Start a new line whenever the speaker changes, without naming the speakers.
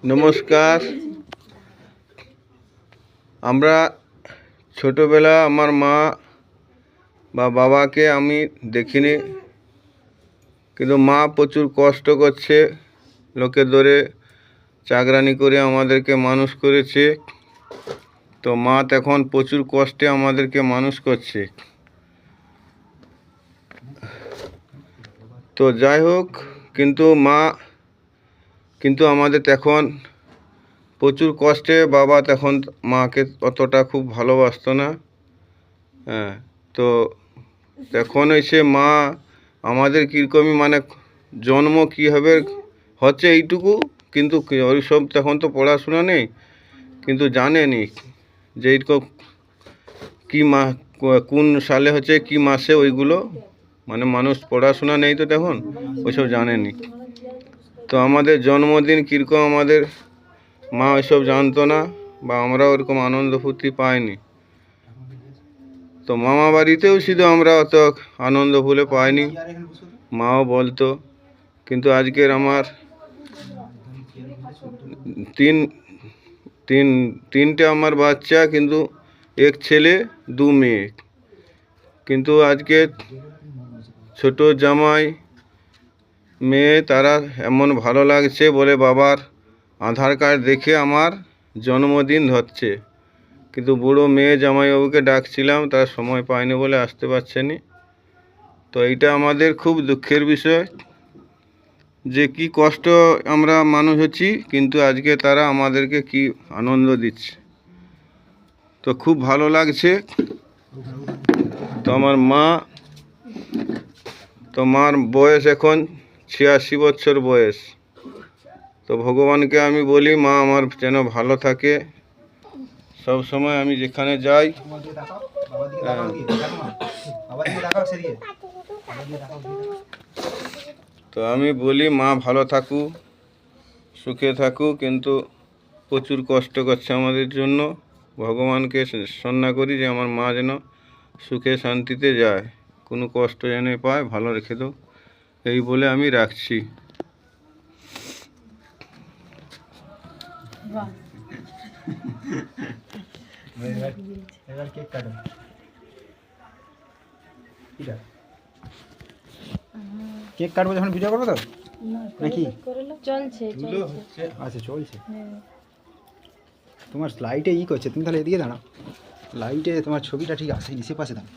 নমস্কার। আমরা ছোটবেলা আমার মা বা বাবাকে আমি দেখিনি, কিন্তু মা প্রচুর কষ্ট করছে, লোকের ধরে চাকরানি করে আমাদেরকে মানুষ করেছে। তো মা এখন প্রচুর কষ্টে আমাদেরকে মানুষ করছে। তো যাই হোক, কিন্তু আমাদের এখন প্রচুর কষ্টে বাবা তখন মাকে অতটা খুব ভালোবাসতো না। হ্যাঁ, তো এখন এসে মা আমাদের কীরকমই মানে জন্ম কীভাবে হচ্ছে এইটুকু, কিন্তু ওই সব তখন তো পড়াশোনা নেই, কিন্তু জানেনি যে এইরকম কী কোন সালে হচ্ছে কী মাসে ওইগুলো, মানে মানুষ পড়াশোনা নেই তো তখন ওইসব জানেনি। তো আমাদের জন্মদিন কীরকম আমাদের মা ওইসব জানতো না, বা আমরা ওরকম আনন্দ ফুর্তি পাইনি। তো মামা বাড়িতেও শুধু আমরা অত আনন্দ ভুলে পাইনি, মাও বলতো। কিন্তু আজকের আমার তিনটে আমার বাচ্চা, কিন্তু এক ছেলে দু মেয়ে। কিন্তু আজকে ছোট জামাই মেয়ে তারা এমন ভালো লাগছে বলে বাবার আধার কার্ড দেখে আমার জন্মদিন ধরছে। কিন্তু বুড়ো মেয়ে জামাইবাবুকে ডাকছিলাম, তার সময় পায়নি বলে আসতে পারছেনি। তো এইটা আমাদের খুব দুঃখের বিষয় যে কি কষ্ট আমরা মানুষ হচ্ছি, কিন্তু আজকে তারা আমাদেরকে কি আনন্দ দিচ্ছে। তো খুব ভালো লাগছে। তো মার বয়স এখন 86 বছর বয়স। তো ভগবানকে আমি বলি মা আমার যেন ভালো থাকে সব সময়, আমি যেখানে যাই। তো আমি বলি মা ভালো থাকুক, সুখে থাকুক, কিন্তু প্রচুর কষ্ট করছে আমাদের জন্য। ভগবানকে সন্না করি যে আমার মা যেন সুখে শান্তিতে যায়, কোনো কষ্ট যেন পায়, ভালো রেখে দাও, এই বলে আমি রাখছি।
এবার কেক কাটো। কেক কাটবো যখন ভিডিও করবো তো নাকি
চলছে?
আচ্ছা চলছে। তোমার লাইটে করছে, তুমি তাহলে এদিকে দাঁড়াও, লাইটে তোমার ছবিটা ঠিক আসেনি, সে পাশে দাঁড়াও।